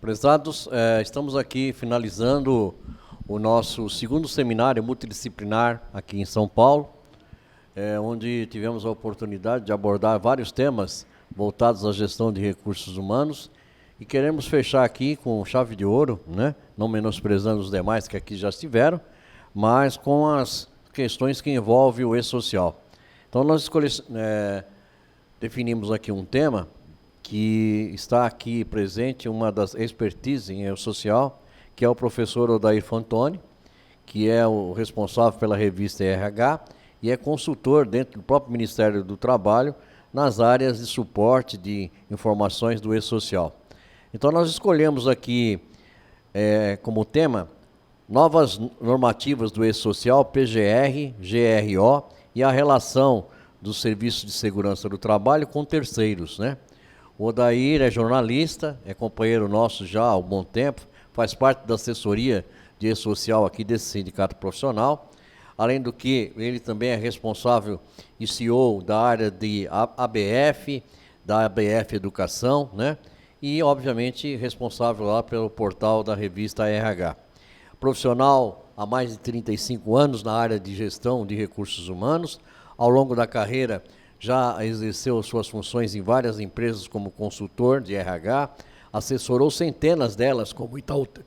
Prezados, estamos aqui finalizando o nosso segundo seminário multidisciplinar aqui em São Paulo, onde tivemos a oportunidade de abordar vários temas voltados à gestão de recursos humanos e queremos fechar aqui com chave de ouro, né? Não menosprezando os demais que aqui já estiveram, mas com as questões que envolvem o e-social. Então nós definimos aqui um tema que está aqui presente, uma das expertises em e-social, que é o professor Odair Fantoni, que é o responsável pela revista RH e é consultor dentro do próprio Ministério do Trabalho nas áreas de suporte de informações do e-social. Então nós escolhemos aqui como tema novas normativas do e-social, PGR, GRO e a relação dos serviços de segurança do trabalho com terceiros, né? O Odair é jornalista, é companheiro nosso já há um bom tempo, faz parte da assessoria de e-social aqui desse sindicato profissional. Além do que, ele também é responsável e CEO da área de ABF, da ABF Educação, né? E, obviamente, responsável lá pelo portal da revista RH. Profissional há mais de 35 anos na área de gestão de recursos humanos. Ao longo da carreira, já exerceu suas funções em várias empresas como consultor de RH, assessorou centenas delas, como Itautec,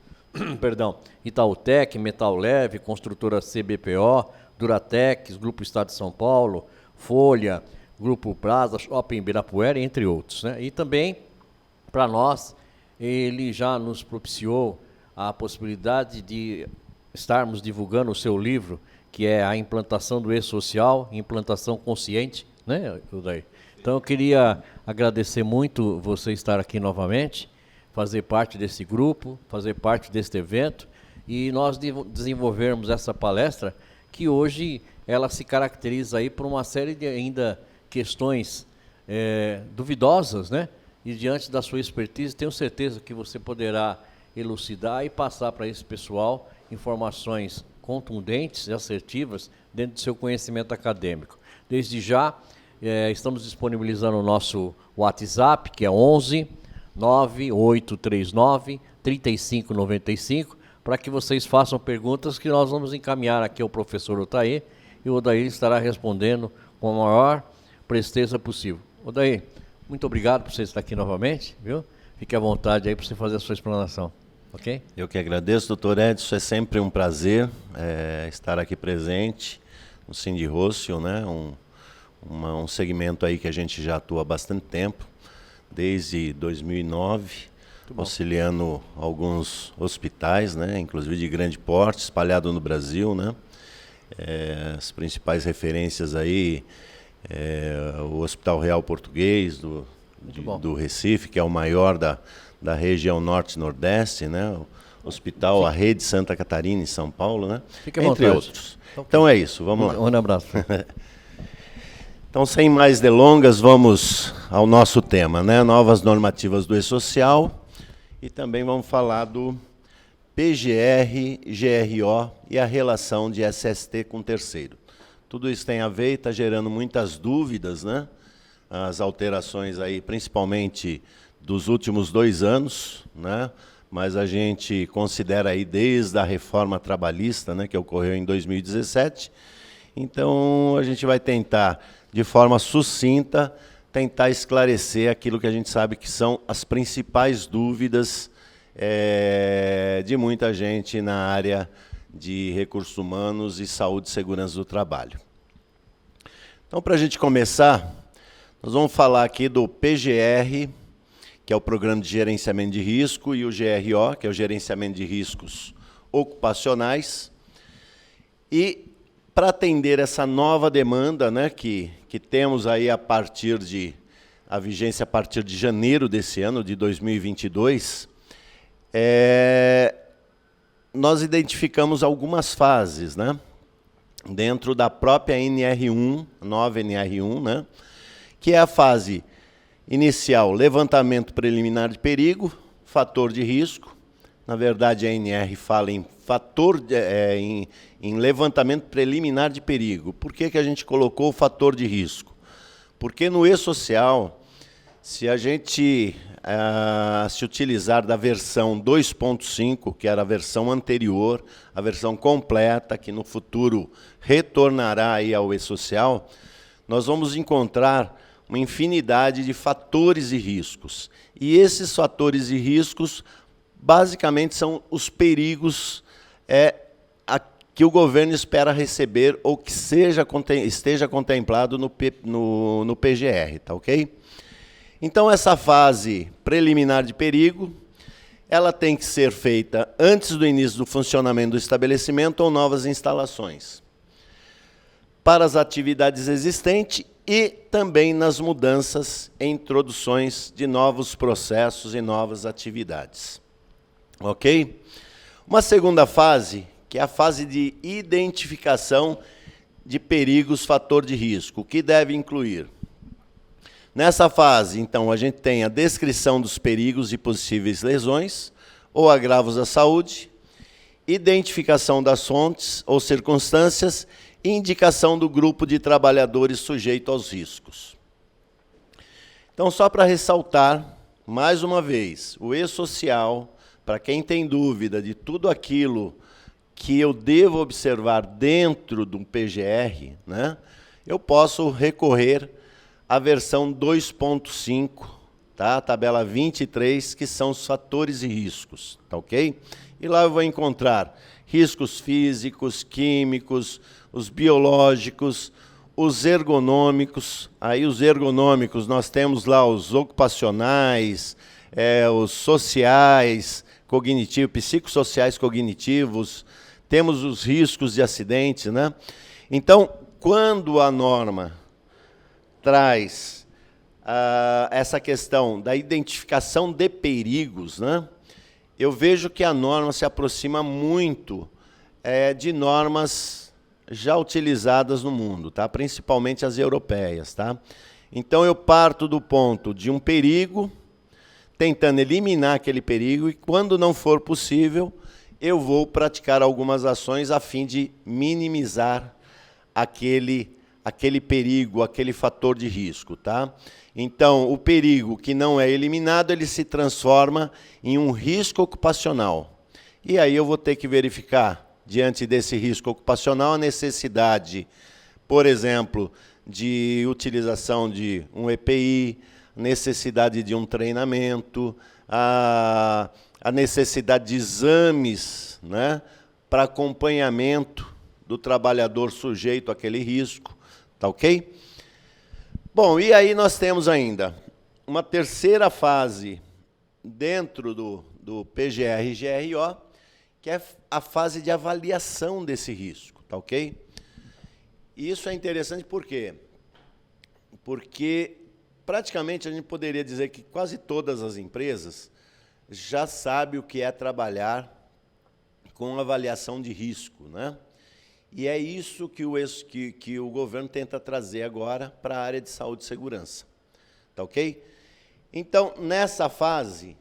Metal Leve, Construtora CBPO, Duratex, Grupo Estado de São Paulo, Folha, Grupo Plaza, Shopping Ibirapuera, entre outros, né? E também, para nós, ele já nos propiciou a possibilidade de estarmos divulgando o seu livro, que é a implantação do e-social, implantação consciente, né, Odair? Então eu queria agradecer muito você estar aqui novamente, fazer parte desse grupo, fazer parte deste evento e nós desenvolvermos essa palestra que hoje ela se caracteriza aí por uma série de ainda questões duvidosas, né? E diante da sua expertise, tenho certeza que você poderá elucidar e passar para esse pessoal informações contundentes e assertivas dentro do seu conhecimento acadêmico. Desde já, estamos disponibilizando o nosso WhatsApp, que é 11 9839 3595, para que vocês façam perguntas que nós vamos encaminhar aqui ao professor Odair, e o Odair estará respondendo com a maior presteza possível. Odair, muito obrigado por você estar aqui novamente, viu? Fique à vontade aí para você fazer a sua explanação. Ok? Eu que agradeço, doutor Edson, é sempre um prazer estar aqui presente no Sindirócio, né? Um segmento aí que a gente já atua há bastante tempo, desde 2009, auxiliando alguns hospitais, né? Inclusive de grande porte, espalhado no Brasil, né? As principais referências aí, o Hospital Real Português do Recife, que é o maior da região norte-nordeste, né? O hospital, a Rede Santa Catarina em São Paulo, né? Entre outros. Então é isso, vamos lá. Um abraço. Então, sem mais delongas, vamos ao nosso tema, né? Novas normativas do e-social, e também vamos falar do PGR, GRO e a relação de SST com terceiro. Tudo isso tem a ver e está gerando muitas dúvidas, né? As alterações aí, principalmente dos últimos 2 anos, né? Mas a gente considera aí desde a reforma trabalhista, né, que ocorreu em 2017. Então, a gente vai tentar, de forma sucinta, tentar esclarecer aquilo que a gente sabe que são as principais dúvidas de muita gente na área de recursos humanos e saúde e segurança do trabalho. Então, para a gente começar, nós vamos falar aqui do PGR, que é o Programa de Gerenciamento de Risco, e o GRO, que é o Gerenciamento de Riscos Ocupacionais. E para atender essa nova demanda, né, que temos aí a vigência a partir de janeiro desse ano, de 2022, nós identificamos algumas fases, né, dentro da própria NR1, nova NR1, né, que é a fase inicial, levantamento preliminar de perigo, fator de risco. Na verdade, a NR fala em em levantamento preliminar de perigo. Por que a gente colocou o fator de risco? Porque no e-social Se a gente se utilizar da versão 2.5, que era a versão anterior, a versão completa, que no futuro retornará aí ao E-Social, nós vamos encontrar uma infinidade de fatores e riscos. E esses fatores e riscos, basicamente, são os perigos que o governo espera receber ou que esteja contemplado no PGR, tá ok? Então, essa fase preliminar de perigo, ela tem que ser feita antes do início do funcionamento do estabelecimento ou novas instalações, para as atividades existentes e também nas mudanças e introduções de novos processos e novas atividades. Ok? Uma segunda fase, que é a fase de identificação de perigos, fator de risco, o que deve incluir. Nessa fase, então, a gente tem a descrição dos perigos e possíveis lesões ou agravos à saúde, identificação das fontes ou circunstâncias e indicação do grupo de trabalhadores sujeito aos riscos. Então, só para ressaltar, mais uma vez, o E-Social, para quem tem dúvida de tudo aquilo que eu devo observar dentro do PGR, né, eu posso recorrer à versão 2.5, tá? Tabela 23, que são os fatores e riscos, tá ok? E lá eu vou encontrar riscos físicos, químicos, os biológicos, os ergonômicos. Aí os ergonômicos nós temos lá os ocupacionais, os sociais, cognitivos, psicossociais cognitivos, temos os riscos de acidentes, né? Então, quando a norma traz essa questão da identificação de perigos, né, eu vejo que a norma se aproxima muito de normas já utilizadas no mundo, tá? Principalmente as europeias. Tá? Então, eu parto do ponto de um perigo, tentando eliminar aquele perigo, e quando não for possível, eu vou praticar algumas ações a fim de minimizar aquele perigo, aquele fator de risco. Tá? Então, o perigo que não é eliminado, ele se transforma em um risco ocupacional. E aí eu vou ter que verificar, diante desse risco ocupacional, a necessidade, por exemplo, de utilização de um EPI, necessidade de um treinamento, a necessidade de exames, né, para acompanhamento do trabalhador sujeito àquele risco. Tá ok? Bom, e aí nós temos ainda uma terceira fase dentro do PGR-GRO, que é a fase de avaliação desse risco, tá ok? E isso é interessante por quê? Porque praticamente a gente poderia dizer que quase todas as empresas já sabem o que é trabalhar com avaliação de risco, né? E é isso que o governo tenta trazer agora para a área de saúde e segurança. Tá ok? Então, nessa fase,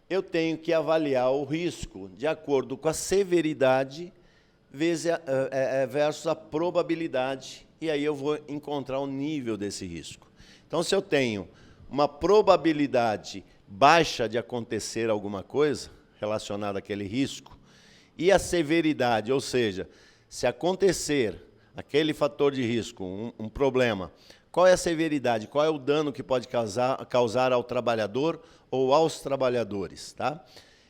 eu tenho que avaliar o risco de acordo com a severidade versus a probabilidade, e aí eu vou encontrar o nível desse risco. Então, se eu tenho uma probabilidade baixa de acontecer alguma coisa relacionada àquele risco, e a severidade, ou seja, se acontecer aquele fator de risco, um problema, qual é a severidade, qual é o dano que pode causar ao trabalhador ou aos trabalhadores, tá?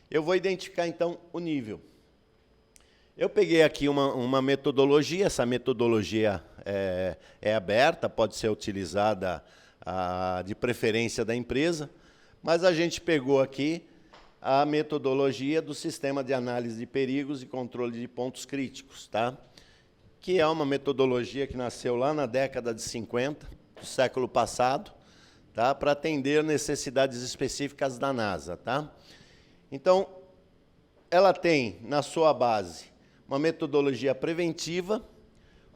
Eu vou identificar, então, o nível. Eu peguei aqui uma metodologia, essa metodologia é aberta, pode ser utilizada de preferência da empresa, mas a gente pegou aqui a metodologia do Sistema de Análise de Perigos e Controle de Pontos Críticos, tá? Que é uma metodologia que nasceu lá na década de 50, do século passado, tá? Para atender necessidades específicas da NASA. Tá? Então, ela tem, na sua base, uma metodologia preventiva,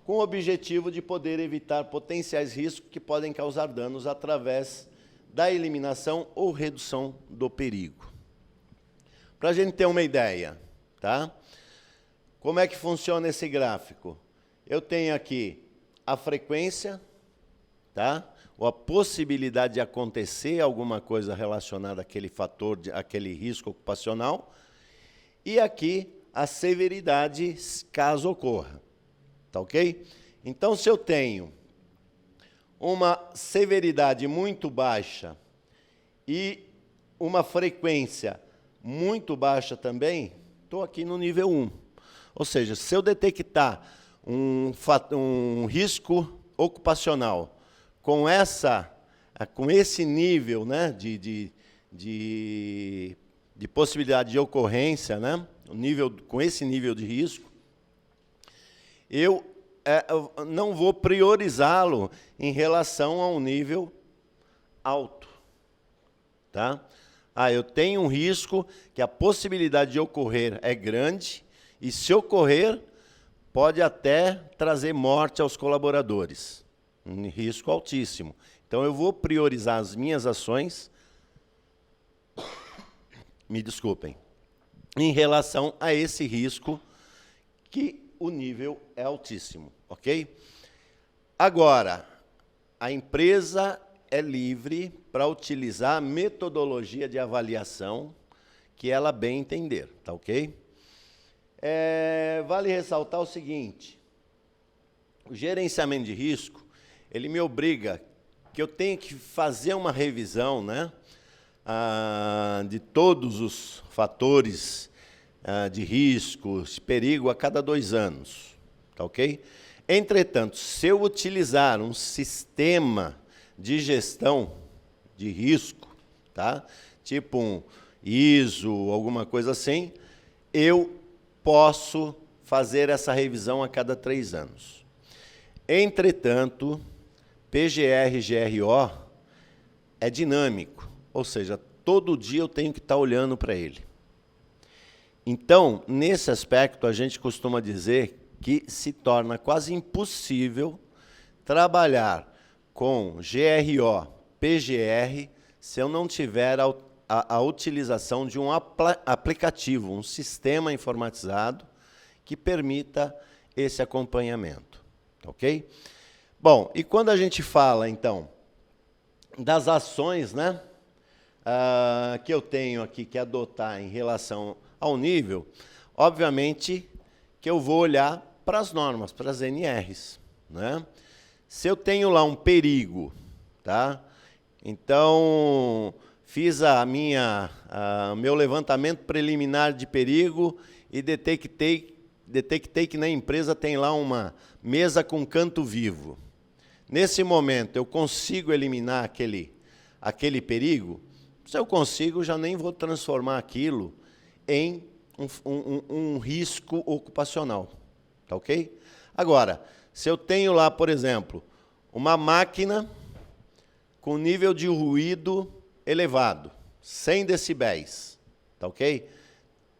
com o objetivo de poder evitar potenciais riscos que podem causar danos através da eliminação ou redução do perigo. Para a gente ter uma ideia, tá? Como é que funciona esse gráfico? Eu tenho aqui a frequência, tá? Ou a possibilidade de acontecer alguma coisa relacionada àquele fator, àquele risco ocupacional. E aqui, a severidade, caso ocorra. Tá ok? Então, se eu tenho uma severidade muito baixa e uma frequência muito baixa também, estou aqui no nível 1. Ou seja, se eu detectar um risco ocupacional com esse nível, né, de possibilidade de ocorrência, né, com esse nível de risco, eu não vou priorizá-lo em relação a um nível alto. Tá? Eu tenho um risco que a possibilidade de ocorrer é grande, e se ocorrer, pode até trazer morte aos colaboradores. Um risco altíssimo. Então, eu vou priorizar as minhas ações, me desculpem, em relação a esse risco que o nível é altíssimo, ok? Agora, a empresa é livre para utilizar a metodologia de avaliação que ela bem entender, tá ok? Vale ressaltar o seguinte, o gerenciamento de risco, ele me obriga que eu tenho que fazer uma revisão, né, de todos os fatores de risco, de perigo a cada 2 anos, tá ok? Entretanto, se eu utilizar um sistema de gestão de risco, tá? Tipo um ISO, alguma coisa assim, eu posso fazer essa revisão a cada 3 anos. Entretanto, PGR, GRO é dinâmico, ou seja, todo dia eu tenho que estar olhando para ele. Então, nesse aspecto, a gente costuma dizer que se torna quase impossível trabalhar com GRO, PGR, se eu não tiver a utilização de um aplicativo, um sistema informatizado que permita esse acompanhamento. Ok? Bom, e quando a gente fala, então, das ações, né, que eu tenho aqui que adotar em relação ao nível, obviamente que eu vou olhar para as normas, para as NRs, né? Se eu tenho lá um perigo, tá? Então, fiz meu levantamento preliminar de perigo e detectei que na empresa tem lá uma mesa com canto vivo. Nesse momento, eu consigo eliminar aquele perigo? Se eu consigo, já nem vou transformar aquilo em um risco ocupacional. Tá ok? Agora, se eu tenho lá, por exemplo, uma máquina com nível de ruído elevado, 100 decibéis, tá ok?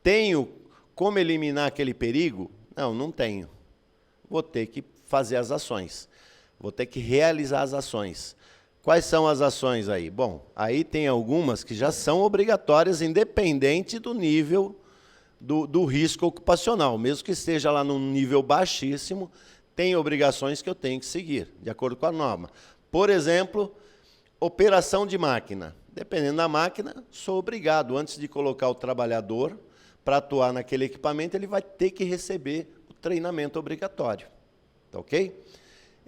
Tenho como eliminar aquele perigo? Não, não tenho. Vou ter que fazer as ações. Vou ter que realizar as ações. Quais são as ações aí? Bom, aí tem algumas que já são obrigatórias, independente do nível do risco ocupacional. Mesmo que esteja lá num nível baixíssimo, tem obrigações que eu tenho que seguir, de acordo com a norma. Por exemplo, operação de máquina. Dependendo da máquina, sou obrigado, antes de colocar o trabalhador para atuar naquele equipamento, ele vai ter que receber o treinamento obrigatório. Tá ok?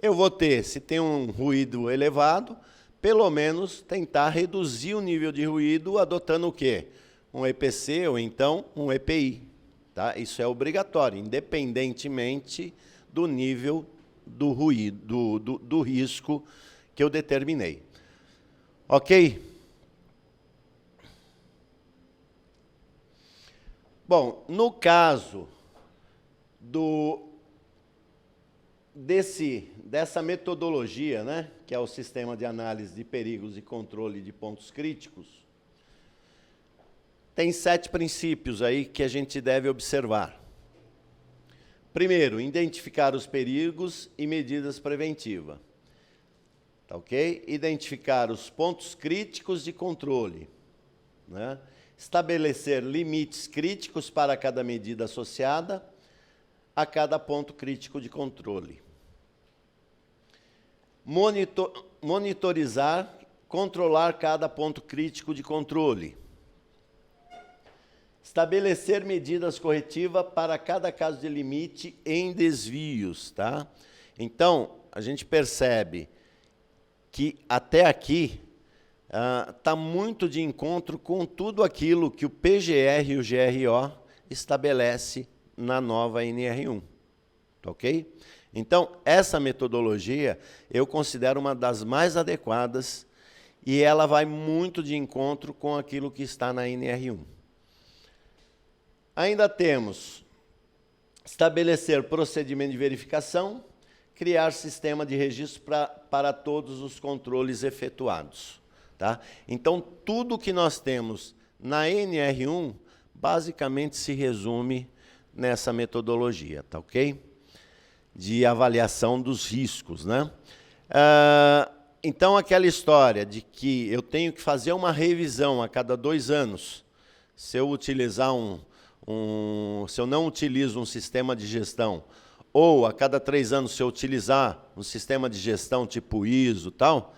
Eu vou ter, se tem um ruído elevado, pelo menos tentar reduzir o nível de ruído adotando o quê? Um EPC ou então um EPI. Tá? Isso é obrigatório, independentemente do nível do ruído, do risco que eu determinei. Ok? Bom, no caso dessa metodologia, né, que é o sistema de análise de perigos e controle de pontos críticos, tem 7 princípios aí que a gente deve observar. Primeiro, identificar os perigos e medidas preventivas. Tá ok? Identificar os pontos críticos de controle, né? Estabelecer limites críticos para cada medida associada a cada ponto crítico de controle. monitorizar, controlar cada ponto crítico de controle. Estabelecer medidas corretivas para cada caso de limite em desvios, tá? Então, a gente percebe que até aqui está muito de encontro com tudo aquilo que o PGR e o GRO estabelece na nova NR1, tá ok? Então, essa metodologia eu considero uma das mais adequadas e ela vai muito de encontro com aquilo que está na NR1. Ainda temos estabelecer procedimento de verificação, criar sistema de registro para todos os controles efetuados. Tá? Então, tudo que nós temos na NR1, basicamente se resume nessa metodologia, tá ok? De avaliação dos riscos, né? Então, aquela história de que eu tenho que fazer uma revisão a cada 2 anos, se eu utilizar se eu não utilizo um sistema de gestão, ou a cada 3 anos se eu utilizar um sistema de gestão tipo ISO e tal,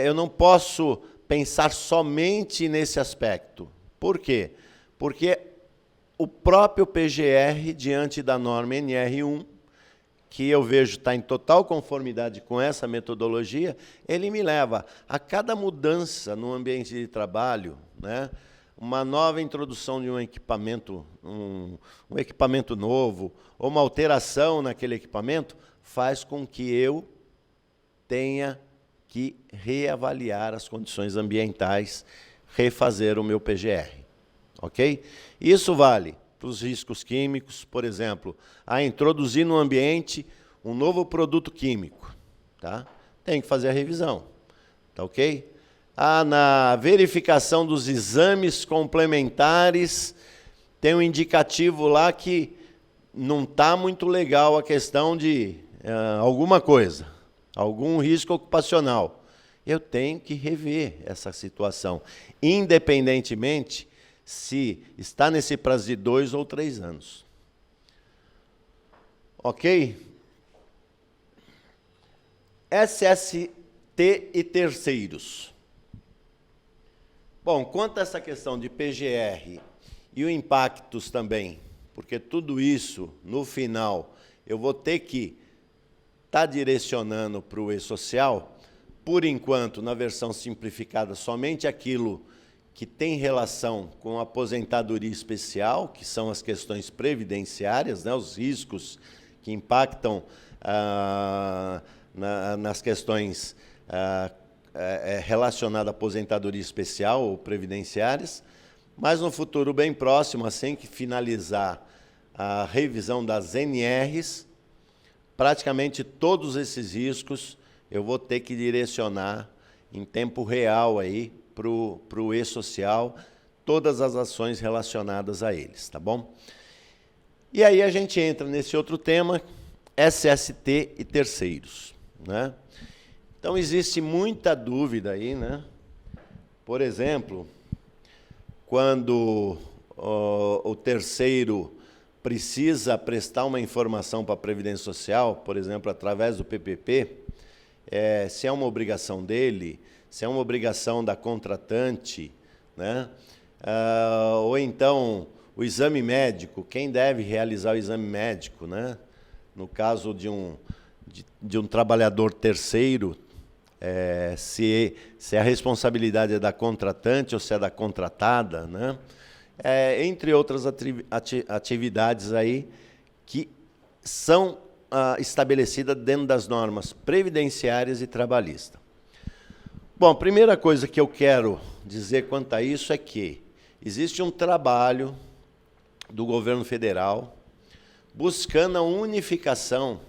eu não posso pensar somente nesse aspecto. Por quê? Porque o próprio PGR, diante da norma NR1, que eu vejo está em total conformidade com essa metodologia, ele me leva a cada mudança no ambiente de trabalho, né, uma nova introdução de um equipamento, um equipamento novo, ou uma alteração naquele equipamento, faz com que eu tenha que reavaliar as condições ambientais, refazer o meu PGR. Ok? Isso vale para os riscos químicos, por exemplo, a introduzir no ambiente um novo produto químico. Tá? Tem que fazer a revisão. Tá ok? Na verificação dos exames complementares, tem um indicativo lá que não está muito legal a questão de alguma coisa, algum risco ocupacional. Eu tenho que rever essa situação, independentemente se está nesse prazo de 2 ou 3 anos. Ok? SST e terceiros. Bom, quanto a essa questão de PGR e os impactos também, porque tudo isso, no final, eu vou ter que estar direcionando para o e-social, por enquanto, na versão simplificada, somente aquilo que tem relação com a aposentadoria especial, que são as questões previdenciárias, né, os riscos que impactam nas questões relacionadas à aposentadoria especial ou previdenciárias, mas no futuro bem próximo, assim que finalizar a revisão das NRs, praticamente todos esses riscos eu vou ter que direcionar em tempo real aí para o e-social, todas as ações relacionadas a eles, tá bom? E aí a gente entra nesse outro tema, SST e terceiros, né? Então, existe muita dúvida aí, né? Por exemplo, quando o terceiro precisa prestar uma informação para a Previdência Social, por exemplo, através do PPP, se é uma obrigação dele, se é uma obrigação da contratante, né? Ou então o exame médico, quem deve realizar o exame médico, né? No caso de um trabalhador terceiro, se a responsabilidade é da contratante ou se é da contratada, né? Entre outras atividades aí que são estabelecidas dentro das normas previdenciárias e trabalhistas. Bom, a primeira coisa que eu quero dizer quanto a isso é que existe um trabalho do governo federal buscando a unificação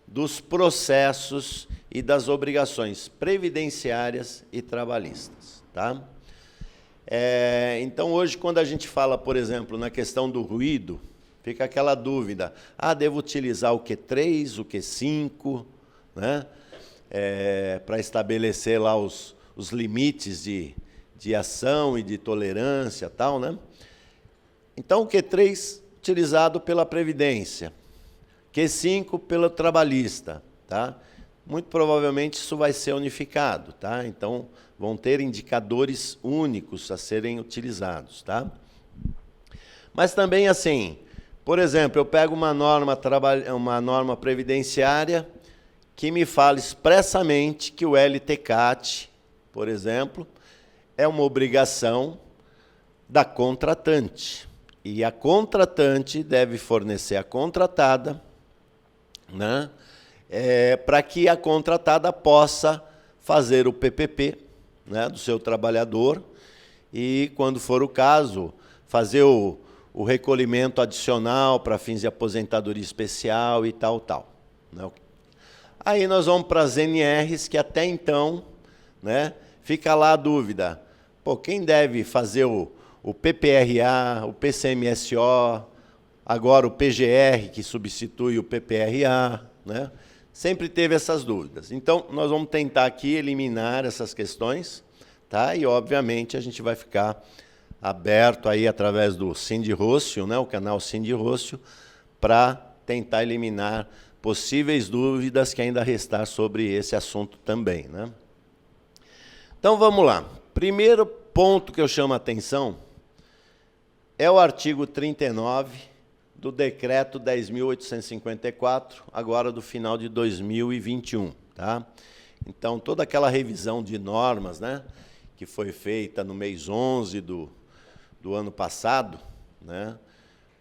dos processos e das obrigações previdenciárias e trabalhistas. Tá? Então, hoje, quando a gente fala, por exemplo, na questão do ruído, fica aquela dúvida, devo utilizar o Q3, o Q5, né? Para estabelecer lá os limites de ação e de tolerância, tal, né? Então, o Q3 utilizado pela Previdência. Q5 pelo trabalhista, tá? Muito provavelmente isso vai ser unificado, tá? Então, vão ter indicadores únicos a serem utilizados, tá? Mas também assim, por exemplo, eu pego uma norma previdenciária que me fala expressamente que o LTCAT, por exemplo, é uma obrigação da contratante. E a contratante deve fornecer à contratada, né, para que a contratada possa fazer o PPP, né, do seu trabalhador e, quando for o caso, fazer o recolhimento adicional para fins de aposentadoria especial e tal, né. Aí nós vamos para as NRs, que até então, né, fica lá a dúvida. Pô, quem deve fazer o PPRA, o PCMSO, agora o PGR, que substitui o PPRA, né? Sempre teve essas dúvidas. Então, nós vamos tentar aqui eliminar essas questões, tá? E, obviamente, a gente vai ficar aberto aí através do Sindirócio, né? O canal Sindirócio, para tentar eliminar possíveis dúvidas que ainda restar sobre esse assunto também, né? Então, vamos lá. Primeiro ponto que eu chamo a atenção é o artigo 39 do Decreto 10.854, agora do final de 2021. Tá? Então, toda aquela revisão de normas, né, que foi feita no mês 11 do ano passado, né,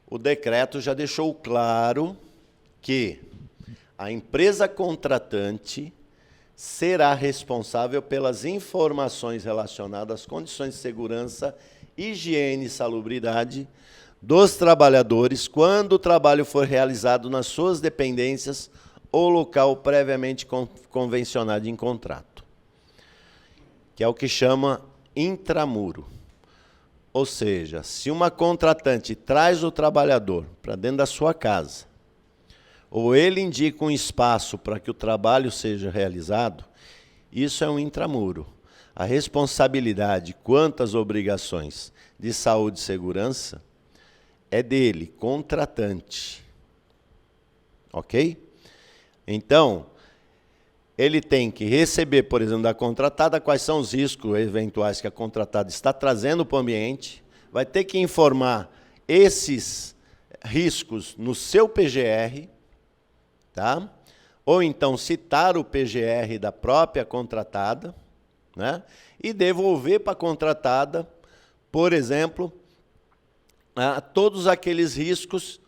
o decreto já deixou claro que a empresa contratante será responsável pelas informações relacionadas às condições de segurança, higiene e salubridade dos trabalhadores quando o trabalho for realizado nas suas dependências ou local previamente convencionado em contrato, que é o que chama intramuro. Ou seja, se uma contratante traz o trabalhador para dentro da sua casa, ou ele indica um espaço para que o trabalho seja realizado, isso é um intramuro. A responsabilidade quanto às obrigações de saúde e segurança é dele, contratante. Ok? Então, ele tem que receber, por exemplo, da contratada quais são os riscos eventuais que a contratada está trazendo para o ambiente, vai ter que informar esses riscos no seu PGR, tá? Ou então citar o PGR da própria contratada, né? E devolver para a contratada, por exemplo, todos aqueles riscos,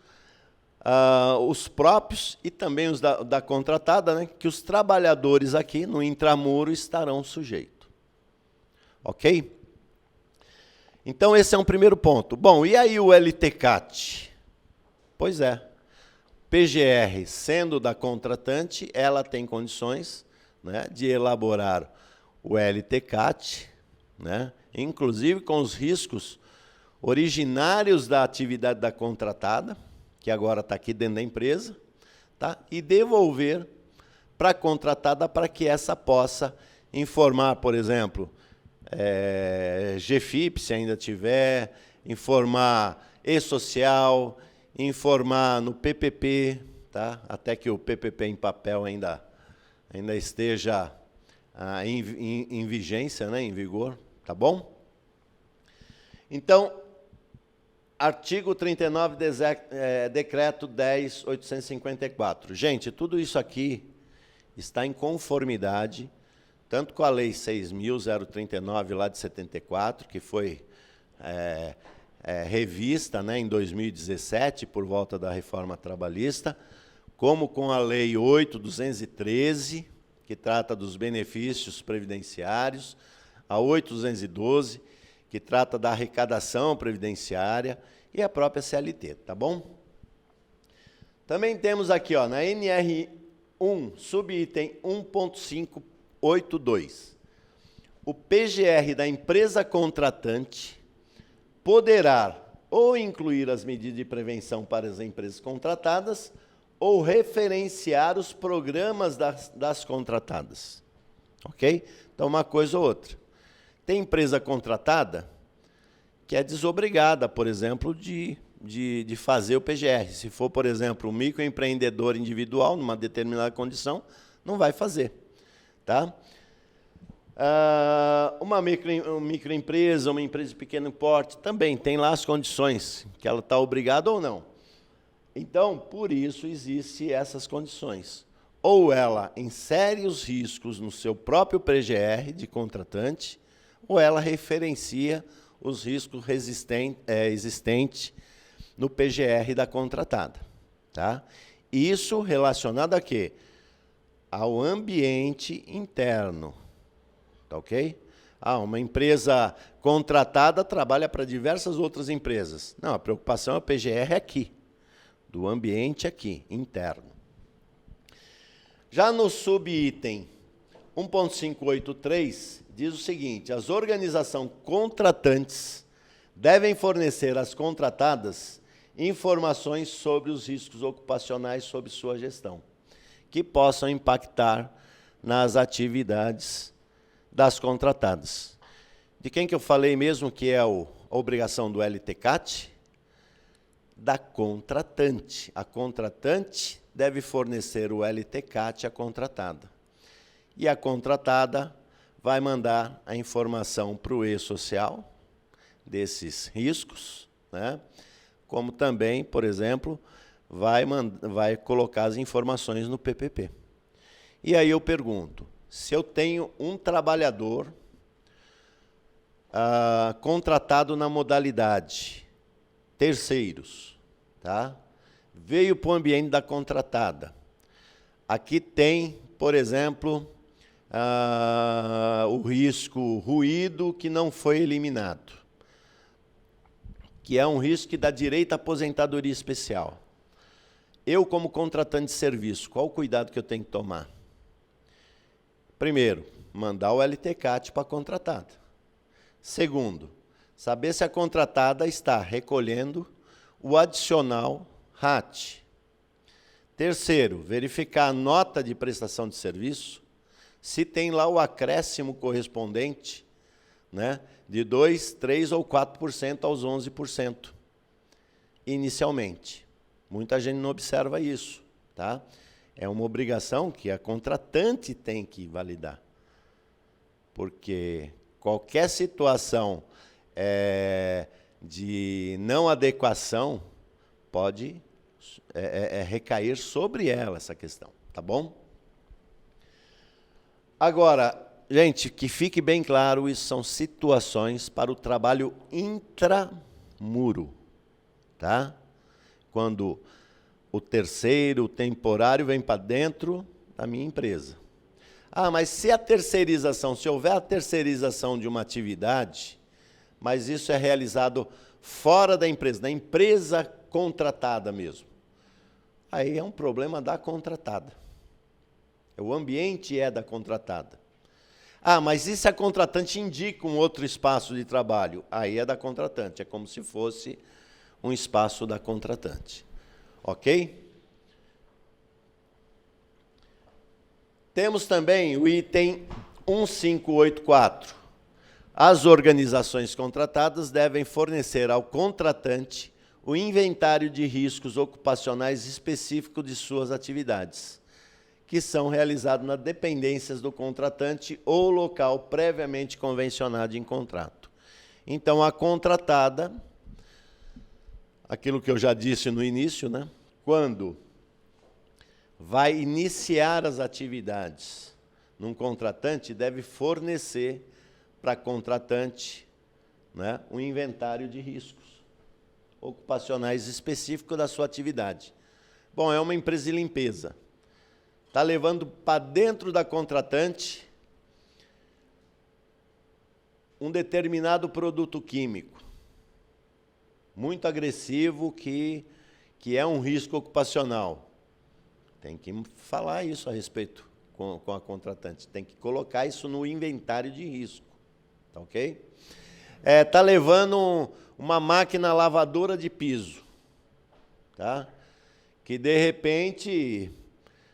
os próprios e também os da contratada, né? Que os trabalhadores aqui no intramuro estarão sujeitos. Ok? Então, esse é um primeiro ponto. Bom, e aí o LTCAT? Pois é. PGR, sendo da contratante, ela tem condições, né, de elaborar o LTCAT, né, inclusive com os riscos originários da atividade da contratada, que agora está aqui dentro da empresa, tá, e devolver para a contratada para que essa possa informar, por exemplo, GFIP, se ainda tiver, informar E-Social, informar no PPP, tá? Até que o PPP em papel ainda esteja em vigência, né? Em vigor, tá bom? Então, artigo 39, decreto 10.854. Gente, tudo isso aqui está em conformidade, tanto com a lei 6.039, lá de 74, que foi revista, né, em 2017, por volta da reforma trabalhista, como com a Lei 8.213, que trata dos benefícios previdenciários, a 8.212, que trata da arrecadação previdenciária, e a própria CLT, tá bom? Também temos aqui, ó, na NR1, subitem 1.582, o PGR da empresa contratante poderá ou incluir as medidas de prevenção para as empresas contratadas ou referenciar os programas das contratadas. Ok? Então, uma coisa ou outra. Tem empresa contratada que é desobrigada, por exemplo, de de fazer o PGR. Se for, por exemplo, um microempreendedor individual, numa determinada condição, não vai fazer. Tá? Uma microempresa, uma empresa de pequeno porte, também tem lá as condições, que ela está obrigada ou não. Então, por isso, existem essas condições. Ou ela insere os riscos no seu próprio PGR de contratante, ou ela referencia os riscos existentes no PGR da contratada. Tá? Isso relacionado a quê? Ao ambiente interno. Tá ok? Uma empresa contratada trabalha para diversas outras empresas. Não, a preocupação é o PGR aqui, do ambiente aqui, interno. Já no subitem 1.583, diz o seguinte: as organizações contratantes devem fornecer às contratadas informações sobre os riscos ocupacionais sob sua gestão, que possam impactar nas atividades das contratadas. De quem que eu falei mesmo que é a obrigação do LTCAT? Da contratante. A contratante deve fornecer o LTCAT à contratada. E a contratada vai mandar a informação para o E-Social desses riscos, né? Como também, por exemplo, vai colocar as informações no PPP. E aí eu pergunto, se eu tenho um trabalhador contratado na modalidade terceiros, tá? Veio para o ambiente da contratada. Aqui tem, por exemplo, o risco ruído que não foi eliminado, que é um risco que dá direito à aposentadoria especial. Eu, como contratante de serviço, qual o cuidado que eu tenho que tomar? Primeiro, mandar o LTCAT para a contratada. Segundo, saber se a contratada está recolhendo o adicional RAT. Terceiro, verificar a nota de prestação de serviço, se tem lá o acréscimo correspondente, né, de 2%, 3% ou 4% aos 11%, inicialmente. Muita gente não observa isso. Tá? É uma obrigação que a contratante tem que validar. Porque qualquer situação de não adequação pode recair sobre ela essa questão. Tá bom? Agora, gente, que fique bem claro, isso são situações para o trabalho intramuro. Tá? Quando o terceiro, o temporário, vem para dentro da minha empresa. Mas se a terceirização, se houver a terceirização de uma atividade, mas isso é realizado fora da empresa contratada mesmo, aí é um problema da contratada. O ambiente é da contratada. Mas e se a contratante indica um outro espaço de trabalho? Aí é da contratante, é como se fosse um espaço da contratante. Ok? Temos também o item 1584. As organizações contratadas devem fornecer ao contratante o inventário de riscos ocupacionais específico de suas atividades, que são realizados nas dependências do contratante ou local previamente convencionado em contrato. Então, a contratada, aquilo que eu já disse no início, né? Quando vai iniciar as atividades num contratante, deve fornecer para a contratante, né, um inventário de riscos ocupacionais específico da sua atividade. Bom, é uma empresa de limpeza. Está levando para dentro da contratante um determinado produto químico, muito agressivo, que é um risco ocupacional. Tem que falar isso a respeito com a contratante. Tem que colocar isso no inventário de risco. Tá ok? Está levando uma máquina lavadora de piso. Tá? Que, de repente,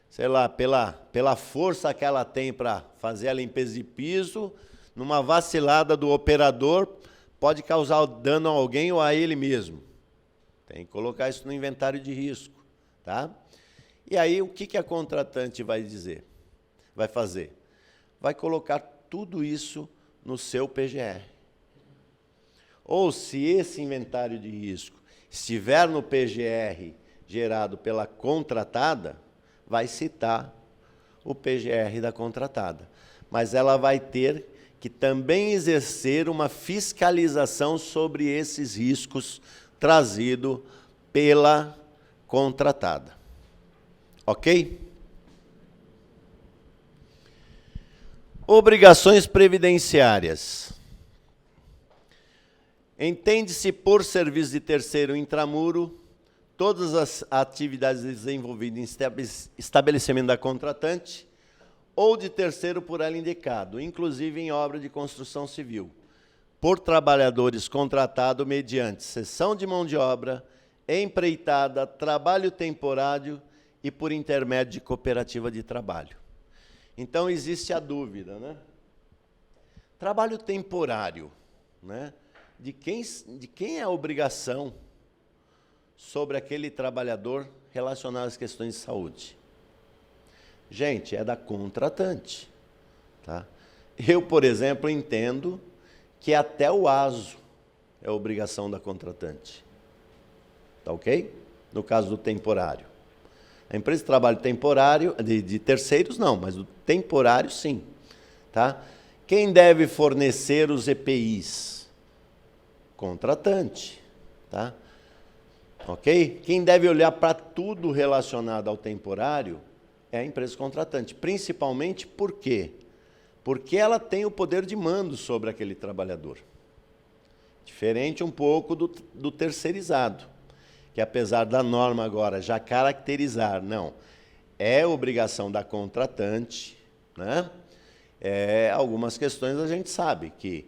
sei lá, pela força que ela tem para fazer a limpeza de piso, numa vacilada do operador, pode causar dano a alguém ou a ele mesmo. Tem que colocar isso no inventário de risco, tá? E aí, o que a contratante vai dizer? Vai fazer? Vai colocar tudo isso no seu PGR. Ou se esse inventário de risco estiver no PGR gerado pela contratada, vai citar o PGR da contratada. Mas ela vai ter que também exercer uma fiscalização sobre esses riscos trazido pela contratada. Ok? Obrigações previdenciárias. Entende-se por serviço de terceiro intramuro todas as atividades desenvolvidas em estabelecimento da contratante ou de terceiro por ela indicado, inclusive em obra de construção civil, por trabalhadores contratados mediante cessão de mão de obra, empreitada, trabalho temporário e por intermédio de cooperativa de trabalho. Então, existe a dúvida, né? Trabalho temporário, né? De quem é a obrigação sobre aquele trabalhador relacionado às questões de saúde? Gente, é da contratante, tá? Eu, por exemplo, entendo que até o ASO é obrigação da contratante. Tá ok? No caso do temporário. A empresa de trabalho temporário, de terceiros não, mas do temporário sim. Tá? Quem deve fornecer os EPIs? Contratante. Tá? Ok? Quem deve olhar para tudo relacionado ao temporário é a empresa contratante. Principalmente por quê? Porque ela tem o poder de mando sobre aquele trabalhador. Diferente um pouco do terceirizado, que apesar da norma agora já caracterizar, não, é obrigação da contratante, né? Algumas questões a gente sabe que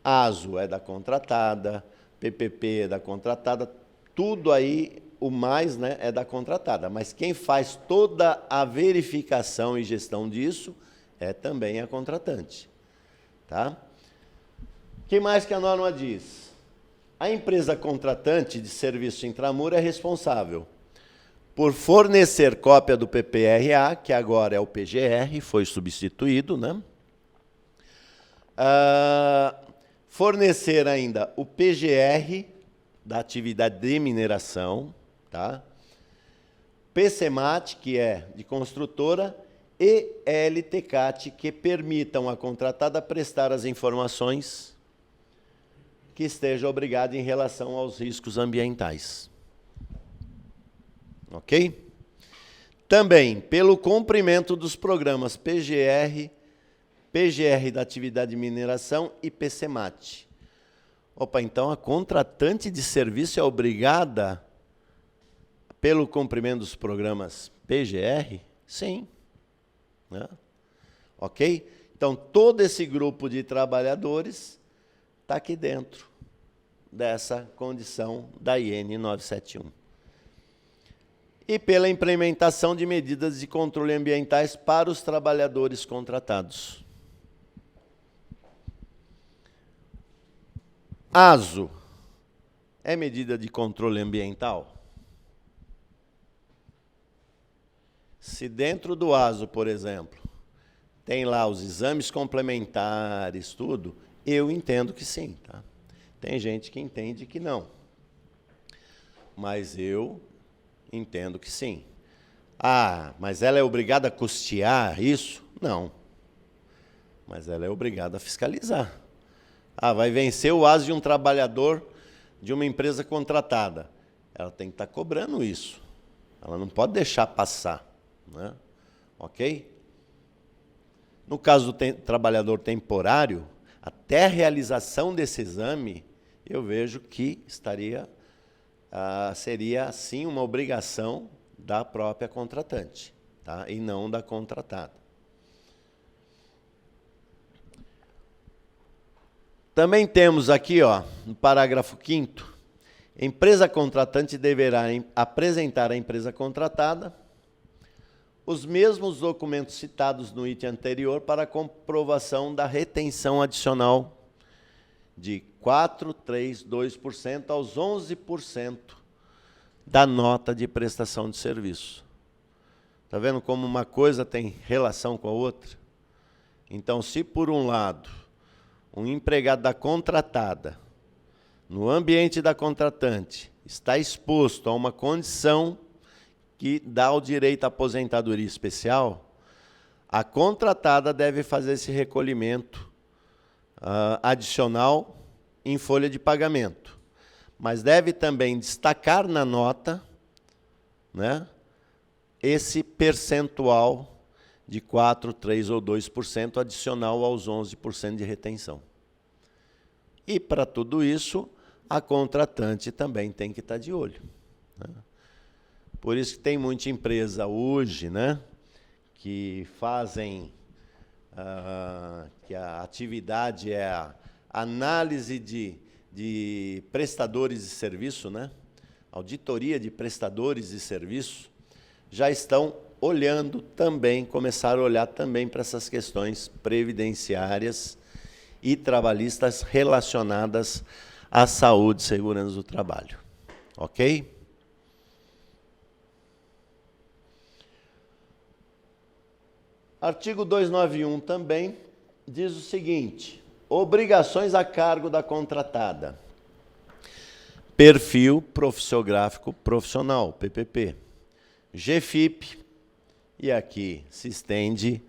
ASO é da contratada, PPP é da contratada, tudo aí, o mais, né, é da contratada. Mas quem faz toda a verificação e gestão disso é também a contratante. Tá? O que mais que a norma diz? A empresa contratante de serviço intramuro é responsável por fornecer cópia do PPRA, que agora é o PGR, foi substituído, né? Fornecer ainda o PGR da atividade de mineração, tá? PCMAT, que é de construtora, e LTCAT, que permitam a contratada prestar as informações que esteja obrigado em relação aos riscos ambientais. Ok? Também, pelo cumprimento dos programas PGR, PGR da atividade de mineração e PCMAT. Opa, então a contratante de serviço é obrigada pelo cumprimento dos programas PGR? Sim. Né? Ok? Então, todo esse grupo de trabalhadores está aqui dentro dessa condição da IN 971. E pela implementação de medidas de controle ambientais para os trabalhadores contratados. ASO é medida de controle ambiental? Se dentro do ASO, por exemplo, tem lá os exames complementares, tudo, eu entendo que sim. Tá? Tem gente que entende que não. Mas eu entendo que sim. Ah, mas ela é obrigada a custear isso? Não. Mas ela é obrigada a fiscalizar. Ah, vai vencer o ASO de um trabalhador de uma empresa contratada. Ela tem que estar cobrando isso. Ela não pode deixar passar. Né? Ok? No caso do trabalhador temporário, até a realização desse exame, eu vejo que seria, sim, uma obrigação da própria contratante, tá? E não da contratada. Também temos aqui, ó, no parágrafo 5º, empresa contratante deverá apresentar à empresa contratada os mesmos documentos citados no item anterior para comprovação da retenção adicional de 4,32% aos 11% da nota de prestação de serviço. Está vendo como uma coisa tem relação com a outra? Então, se por um lado, um empregado da contratada, no ambiente da contratante, está exposto a uma condição que dá o direito à aposentadoria especial, a contratada deve fazer esse recolhimento adicional em folha de pagamento. Mas deve também destacar na nota, né, esse percentual de 4%, 3% ou 2% adicional aos 11% de retenção. E, para tudo isso, a contratante também tem que estar de olho, né? Por isso que tem muita empresa hoje, né, que fazem, que a atividade é a análise de prestadores de serviço, né, auditoria de prestadores de serviço, já estão olhando também, começaram a olhar também para essas questões previdenciárias e trabalhistas relacionadas à saúde e segurança do trabalho. Ok? Artigo 291 também diz o seguinte: obrigações a cargo da contratada. Perfil profissiográfico profissional, PPP. GFIP, e aqui se estende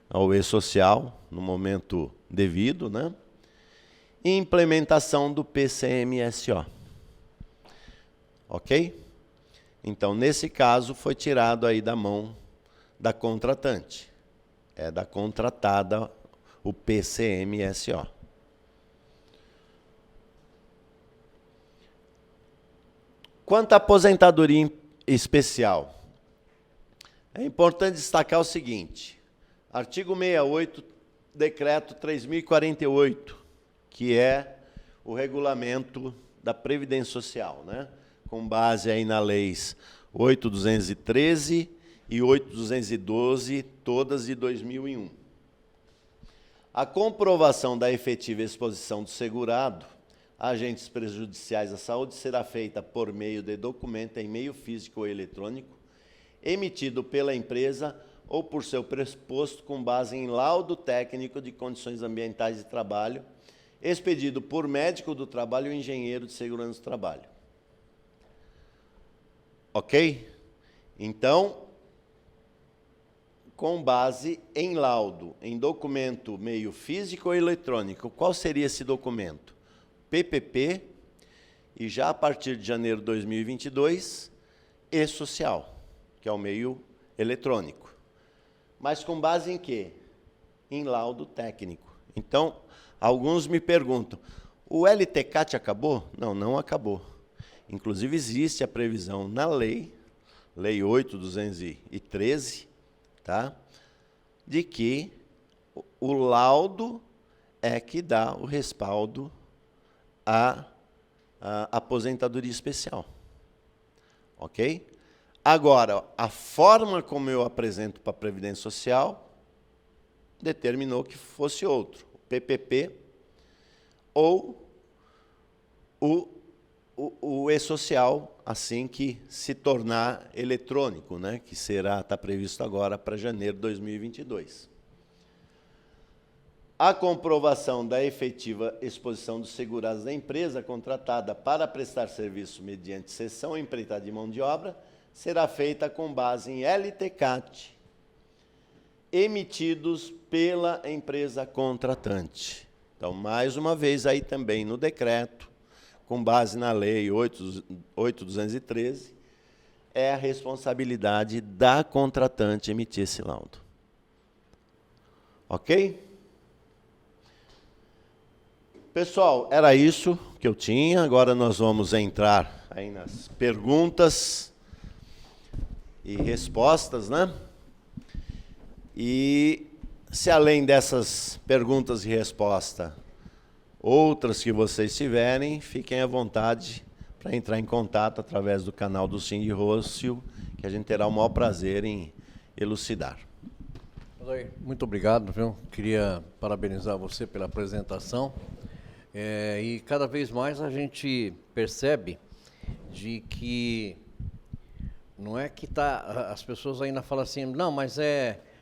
ao E-Social, no momento devido, né? E implementação do PCMSO. Ok? Então, nesse caso, foi tirado aí da mão da contratante. É da contratada o PCMSO. Quanto à aposentadoria especial, é importante destacar o seguinte: artigo 68, decreto 3.048, que é o regulamento da Previdência Social, né? Com base aí nas leis 8.213 e 8.212, todas de 2001. A comprovação da efetiva exposição do segurado a agentes prejudiciais à saúde será feita por meio de documento em meio físico ou eletrônico, emitido pela empresa ou por seu presposto com base em laudo técnico de condições ambientais de trabalho, expedido por médico do trabalho ou engenheiro de segurança do trabalho. Ok? Então, com base em laudo, em documento meio físico ou eletrônico, qual seria esse documento? PPP, e já a partir de janeiro de 2022, E-Social, que é o meio eletrônico. Mas com base em quê? Em laudo técnico. Então, alguns me perguntam, o LTCAT acabou? Não, não acabou. Inclusive, existe a previsão na lei 8.213, tá? De que o laudo é que dá o respaldo à aposentadoria especial. Ok? Agora, a forma como eu apresento para a Previdência Social determinou que fosse outro, o PPP ou o E-Social, assim que se tornar eletrônico, né, que está previsto agora para janeiro de 2022. A comprovação da efetiva exposição dos segurados da empresa contratada para prestar serviço mediante cessão ou empreitada de mão de obra será feita com base em LTCAT emitidos pela empresa contratante. Então, mais uma vez, aí também no decreto, com base na lei 8.213, é a responsabilidade da contratante emitir esse laudo. Ok? Pessoal, era isso que eu tinha. Agora nós vamos entrar aí nas perguntas e respostas, né? E se além dessas perguntas e respostas, outras que vocês tiverem, fiquem à vontade para entrar em contato através do canal do Sindicônsul, que a gente terá o maior prazer em elucidar. Muito obrigado, viu? Queria parabenizar você pela apresentação. E cada vez mais a gente percebe de que não é que as pessoas ainda falam assim, não, mas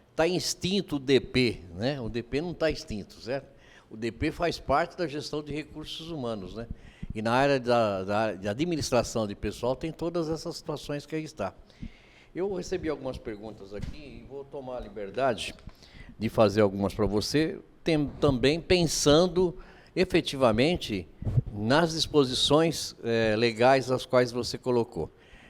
está extinto o DP, né? O DP não está extinto, certo? O DP faz parte da gestão de recursos humanos, né? E na área da administração de pessoal tem todas essas situações que aí está. Eu recebi algumas perguntas aqui e vou tomar a liberdade de fazer algumas para você, também pensando efetivamente nas disposições legais as quais você colocou.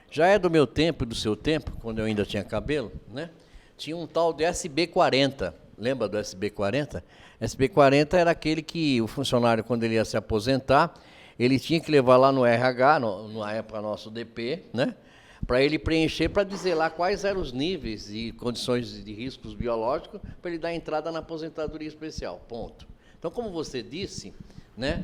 Já é do meu tempo e do seu tempo, quando eu ainda tinha cabelo, né? Tinha um tal de SB40. Lembra do SB40? SB40 era aquele que o funcionário, quando ele ia se aposentar, ele tinha que levar lá no RH, na época nosso DP, né? Para ele preencher, para dizer lá quais eram os níveis e condições de riscos biológicos, para ele dar entrada na aposentadoria especial. Ponto. Então, como você disse, né?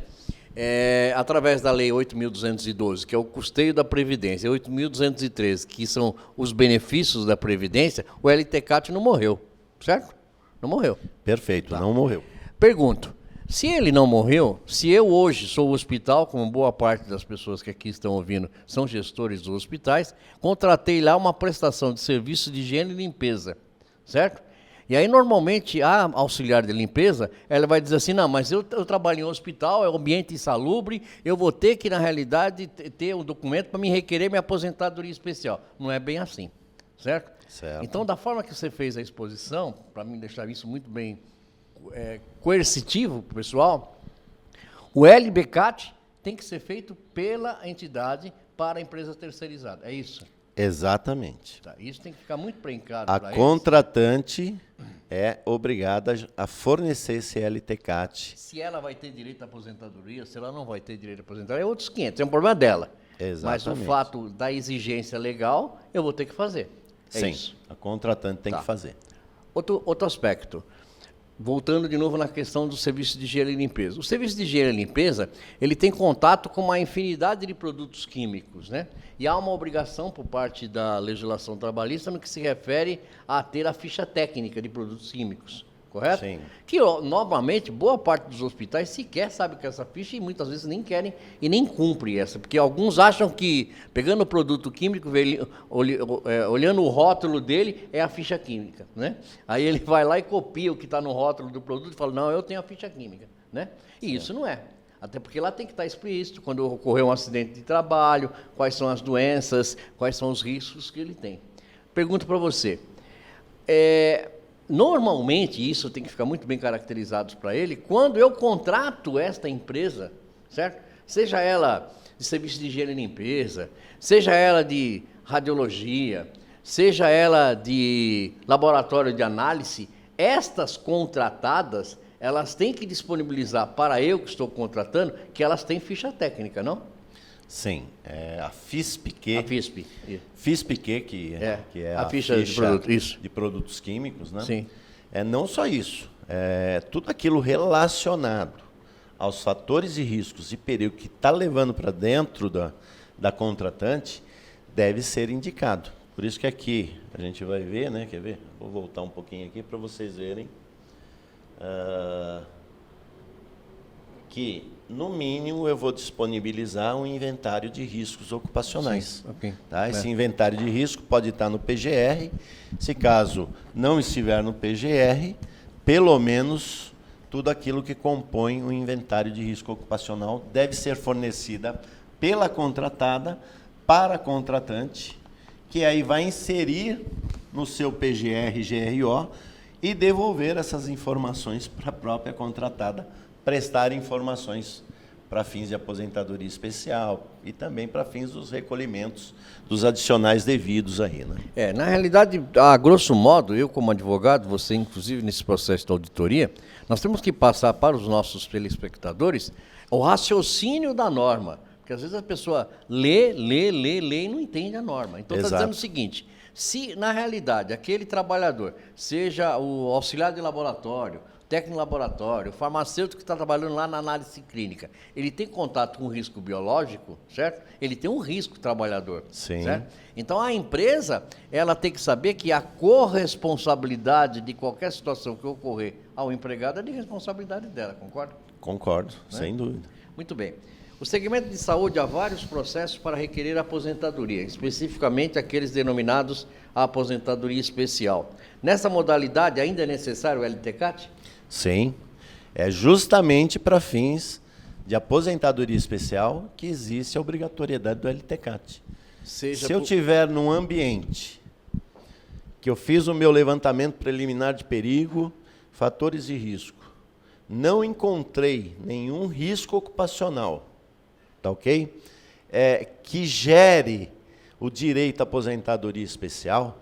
Através da Lei 8.212, que é o custeio da Previdência, e 8.213, que são os benefícios da Previdência, o LTCAT não morreu, certo? Não morreu. Perfeito, tá. Não morreu. Pergunto, se ele não morreu, se eu hoje sou o hospital, como boa parte das pessoas que aqui estão ouvindo são gestores dos hospitais, contratei lá uma prestação de serviço de higiene e limpeza, certo? E aí, normalmente, a auxiliar de limpeza, ela vai dizer assim, não, mas eu trabalho em um hospital, é um ambiente insalubre, eu vou ter que, na realidade, ter um documento para me requerer minha aposentadoria especial. Não é bem assim, certo? Certo. Então, da forma que você fez a exposição, para mim deixar isso muito bem coercitivo para o pessoal, o LBCAT tem que ser feito pela entidade para a empresa terceirizada. É isso? Exatamente. Tá, isso tem que ficar muito bem claro A para contratante é obrigada a fornecer esse LTCAT. Se ela vai ter direito à aposentadoria, se ela não vai ter direito à aposentadoria, é outros 500, é um problema dela. Exatamente. Mas o fato da exigência legal, eu vou ter que fazer. Sim, isso. a contratante tem Tá. que fazer. Outro aspecto. Voltando de novo na questão do serviço de higiene e limpeza. O serviço de higiene e limpeza, ele tem contato com uma infinidade de produtos químicos, né? E há uma obrigação por parte da legislação trabalhista no que se refere a ter a ficha técnica de produtos químicos, correto? Sim. Que, novamente, boa parte dos hospitais sequer sabe que essa ficha e muitas vezes nem querem e nem cumpre essa, porque alguns acham que, pegando o produto químico, olhando o rótulo dele, é a ficha química, né? Aí ele vai lá e copia o que está no rótulo do produto e fala, não, eu tenho a ficha química, né? E isso não é. Até porque lá tem que estar explícito, quando ocorrer um acidente de trabalho, quais são as doenças, quais são os riscos que ele tem. Pergunto para você, normalmente, isso tem que ficar muito bem caracterizado para ele, quando eu contrato esta empresa, certo? Seja ela de serviço de higiene e limpeza, seja ela de radiologia, seja ela de laboratório de análise, estas contratadas, elas têm que disponibilizar para eu que estou contratando, que elas têm ficha técnica, não? Sim, a FISPQ. A FISP. FISPQ, que é a ficha de produto, isso. de produtos químicos, né? Sim. Não só isso, tudo aquilo relacionado aos fatores e riscos e perigo que está levando para dentro da contratante deve ser indicado. Por isso que aqui a gente vai ver, né? Quer ver? Vou voltar um pouquinho aqui para vocês verem que, no mínimo, eu vou disponibilizar um inventário de riscos ocupacionais. Sim, okay. Tá? Esse inventário de risco pode estar no PGR. Se caso não estiver no PGR, pelo menos tudo aquilo que compõe o inventário de risco ocupacional deve ser fornecida pela contratada para a contratante, que aí vai inserir no seu PGR-GRO e devolver essas informações para a própria contratada, prestar informações para fins de aposentadoria especial e também para fins dos recolhimentos dos adicionais devidos aí, né? Na realidade, a grosso modo, eu como advogado, você inclusive nesse processo de auditoria, nós temos que passar para os nossos telespectadores o raciocínio da norma, porque às vezes a pessoa lê e não entende a norma. Então está dizendo o seguinte, se na realidade aquele trabalhador, seja o auxiliar de laboratório, técnico de laboratório, o farmacêutico que está trabalhando lá na análise clínica, ele tem contato com o risco biológico, certo? Ele tem um risco trabalhador, Sim. certo? Então a empresa, ela tem que saber que a corresponsabilidade de qualquer situação que ocorrer ao empregado é de responsabilidade dela, concorda? Concordo, sem dúvida. Muito bem. O segmento de saúde há vários processos para requerer aposentadoria, especificamente aqueles denominados a aposentadoria especial. Nessa modalidade, ainda é necessário o LTCAT? Sim, é justamente para fins de aposentadoria especial que existe a obrigatoriedade do LTCAT. Se eu tiver num ambiente que eu fiz o meu levantamento preliminar de perigo, fatores de risco, não encontrei nenhum risco ocupacional, tá ok? Que gere o direito à aposentadoria especial,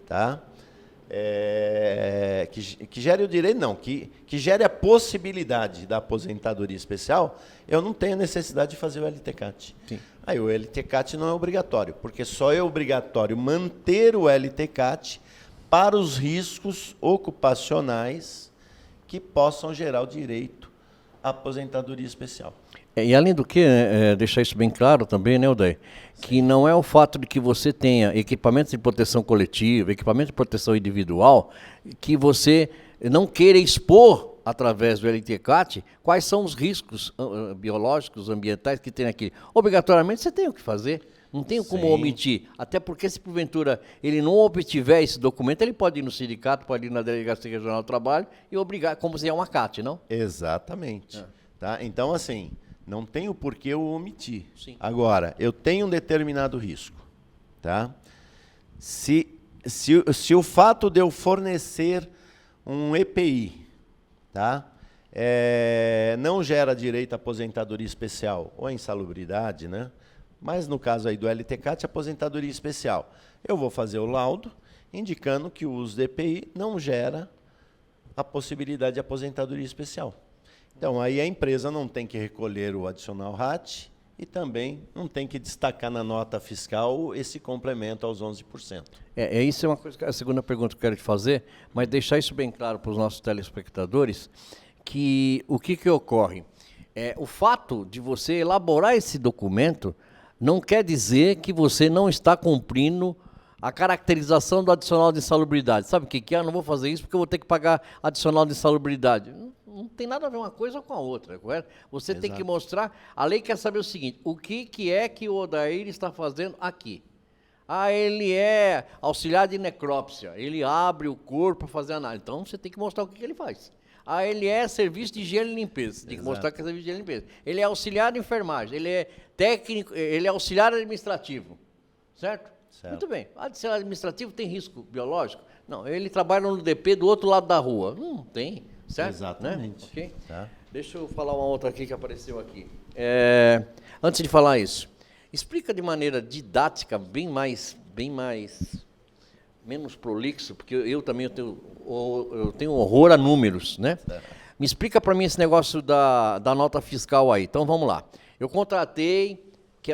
tá? Que gere o direito, não, que gere a possibilidade da aposentadoria especial, eu não tenho necessidade de fazer o LTCAT. Sim. Aí o LTCAT não é obrigatório, porque só é obrigatório manter o LTCAT para os riscos ocupacionais que possam gerar o direito à aposentadoria especial. E além do que, deixar isso bem claro também, né, Odair? Que não é o fato de que você tenha equipamentos de proteção coletiva, equipamento de proteção individual, que você não queira expor, através do LTCAT, quais são os riscos biológicos, ambientais que tem aqui. Obrigatoriamente você tem o que fazer, não tem como omitir. Até porque, se porventura ele não obtiver esse documento, ele pode ir no sindicato, pode ir na Delegacia Regional do Trabalho e obrigar, como se é uma CAT, não? Exatamente. Tá? Então, assim, não tem o porquê eu omitir. Sim. Agora, eu tenho um determinado risco. Tá? Se o fato de eu fornecer um EPI, tá? Não gera direito à aposentadoria especial ou à insalubridade, né? Mas no caso aí do LTCAT, aposentadoria especial. Eu vou fazer o laudo indicando que o uso do EPI não gera a possibilidade de aposentadoria especial. Então, aí a empresa não tem que recolher o adicional RAT e também não tem que destacar na nota fiscal esse complemento aos 11%. Isso é uma coisa, a segunda pergunta que eu quero te fazer, mas deixar isso bem claro para os nossos telespectadores, que o que ocorre? O fato de você elaborar esse documento não quer dizer que você não está cumprindo a caracterização do adicional de insalubridade. Sabe o que é? Eu não vou fazer isso porque eu vou ter que pagar adicional de insalubridade. Não tem nada a ver uma coisa com a outra, correto? Você tem que mostrar, a lei quer saber o seguinte, o que é que o Odair está fazendo aqui? Ele é auxiliar de necrópsia, ele abre o corpo para fazer análise. Então, você tem que mostrar o que ele faz. Ele é serviço de higiene e limpeza, você tem que mostrar que é serviço de higiene e limpeza. Ele é auxiliar de enfermagem, ele é técnico, ele é auxiliar administrativo, certo? Muito bem. Auxiliar administrativo tem risco biológico? Não, ele trabalha no DP do outro lado da rua. Não tem, certo? Exatamente. Né? Okay? Tá. Deixa eu falar uma outra aqui que apareceu aqui. Antes de falar isso, explica de maneira didática, menos prolixo, porque eu também tenho horror a números, né? Me explica para mim esse negócio da nota fiscal aí. Então, vamos lá. Eu contratei,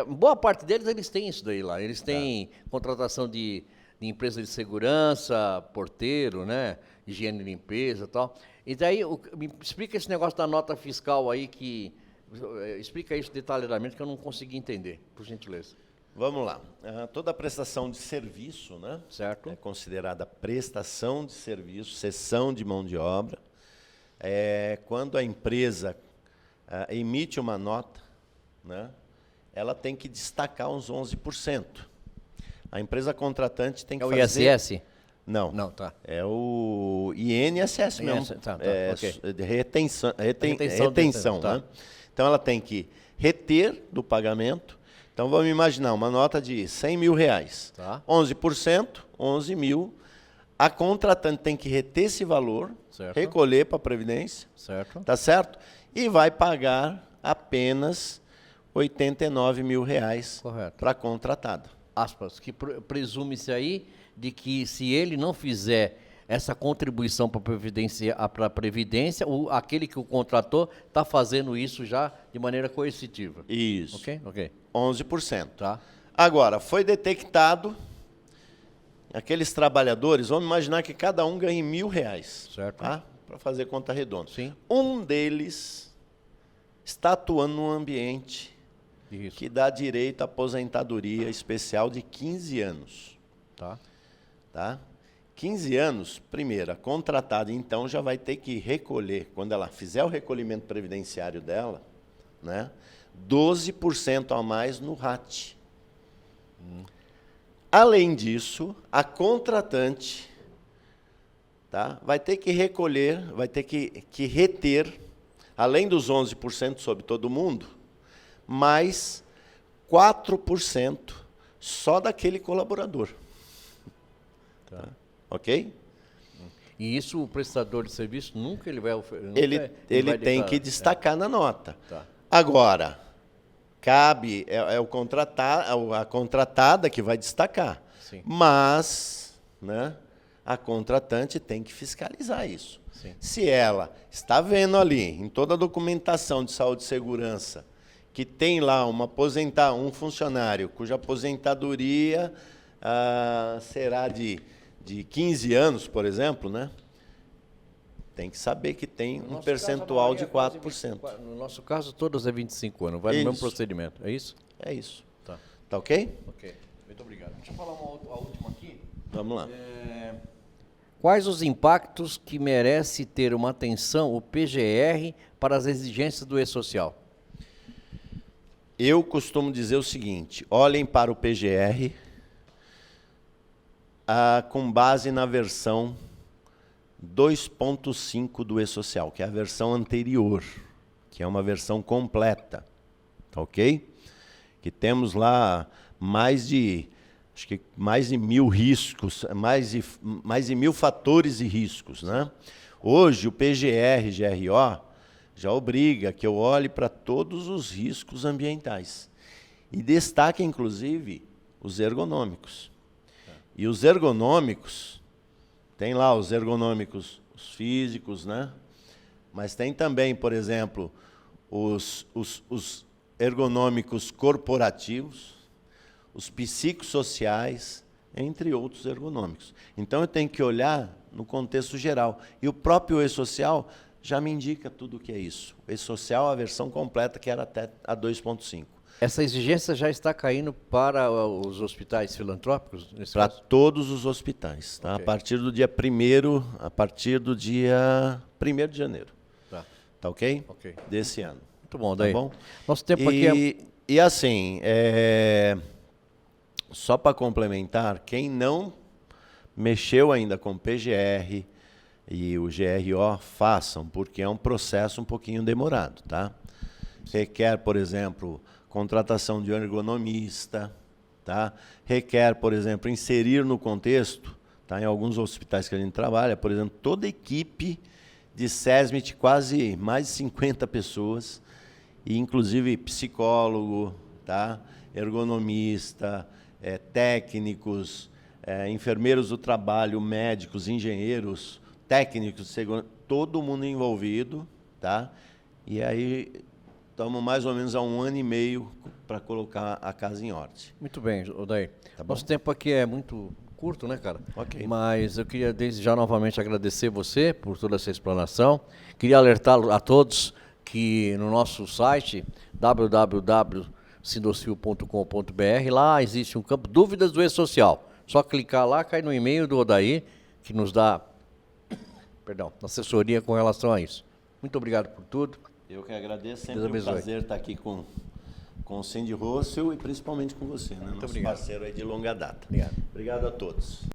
boa parte deles, eles têm isso daí lá. Eles têm contratação de empresa de segurança, porteiro, né? Higiene e limpeza e tal. E daí, me explica esse negócio da nota fiscal aí, explica isso detalhadamente, que eu não consegui entender, por gentileza. Vamos lá. Toda prestação de serviço, né, certo, é considerada prestação de serviço, cessão de mão de obra. Quando a empresa emite uma nota, né, ela tem que destacar uns 11%. A empresa contratante tem que fazer... É o ISS? Não. Não, tá. É o INSS mesmo. Tá, okay. De retenção, tá. Né? Então, ela tem que reter do pagamento. Então, vamos imaginar uma nota de R$100 mil. Tá. 11%, 11 mil. A contratante tem que reter esse valor, certo, recolher para a Previdência. Certo. Tá certo? E vai pagar apenas R$89 mil para a contratada. Aspas, que presume-se aí de que se ele não fizer essa contribuição para a Previdência, aquele que o contratou está fazendo isso já de maneira coercitiva. Isso. Ok. 11%. Tá. Agora, foi detectado aqueles trabalhadores, vamos imaginar que cada um ganhe R$1.000. Certo. Tá? Para fazer conta redonda. Sim. Um deles está atuando num ambiente que dá direito à aposentadoria especial de 15 anos. Tá? 15 anos, primeiro, a contratada, então, já vai ter que recolher, quando ela fizer o recolhimento previdenciário dela, né, 12% a mais no RAT. Além disso, a contratante, tá, vai ter que recolher, vai ter que reter, além dos 11% sobre todo mundo, mais 4% só daquele colaborador. Tá. Ok? E isso o prestador de serviço nunca ele vai Ele tem que destacar na nota. Tá. Agora, cabe, a contratada que vai destacar. Sim. Mas, né, a contratante tem que fiscalizar isso. Sim. Se ela está vendo ali, em toda a documentação de saúde e segurança, que tem lá um funcionário cuja aposentadoria será de 15 anos, por exemplo, né? Tem que saber que tem um percentual de 4%. No nosso caso, todas é 25 anos, vai no mesmo procedimento, é isso? É isso. Tá. Tá ok? Ok, muito obrigado. Deixa eu falar a última aqui. Vamos lá. Quais os impactos que merece ter uma atenção o PGR para as exigências do E-Social? Eu costumo dizer o seguinte, olhem para o PGR com base na versão 2.5 do E-Social, que é a versão anterior, que é uma versão completa, tá ok? Que temos lá mais de 1.000 riscos, mais de 1.000 fatores e riscos, né? Hoje o PGR-GRO já obriga que eu olhe para todos os riscos ambientais e destaque, inclusive, os ergonômicos. E os ergonômicos, tem lá os ergonômicos, os físicos, né? Mas tem também, por exemplo, os ergonômicos corporativos, os psicossociais, entre outros ergonômicos. Então, eu tenho que olhar no contexto geral. E o próprio E-Social já me indica tudo o que é isso. O E-Social, a versão completa, que era até a 2.5. Essa exigência já está caindo para os hospitais filantrópicos? Para todos os hospitais, tá? Okay. A partir do dia 1º de janeiro. Tá. Tá ok? Ok. Desse ano. Muito bom, daí. Tá bom? Nosso tempo aqui é... E assim, só para complementar, quem não mexeu ainda com o PGR e o GRO, façam, porque é um processo um pouquinho demorado, tá? Requer, por exemplo, contratação de um ergonomista, tá? Requer, por exemplo, inserir no contexto, tá? Em alguns hospitais que a gente trabalha, por exemplo, toda a equipe de SESMIT, quase mais de 50 pessoas, e inclusive psicólogo, tá? Ergonomista, técnicos, enfermeiros do trabalho, médicos, engenheiros, técnicos de segurança, todo mundo envolvido, tá? E aí estamos mais ou menos há 1 ano e meio para colocar a casa em ordem. Muito bem, Odair. Tá bom? Nosso tempo aqui é muito curto, né, cara? Ok. Mas eu queria desde já novamente agradecer você por toda essa explanação. Queria alertar a todos que no nosso site www.sindocil.com.br, lá existe um campo Dúvidas do E-Social. Só clicar lá, cai no e-mail do Odair, que nos dá assessoria com relação a isso. Muito obrigado por tudo. Eu que agradeço, sempre um prazer estar aqui com o Cindy Rossel e principalmente com você, né? Nosso parceiro aí de longa data. Obrigado. Obrigado a todos.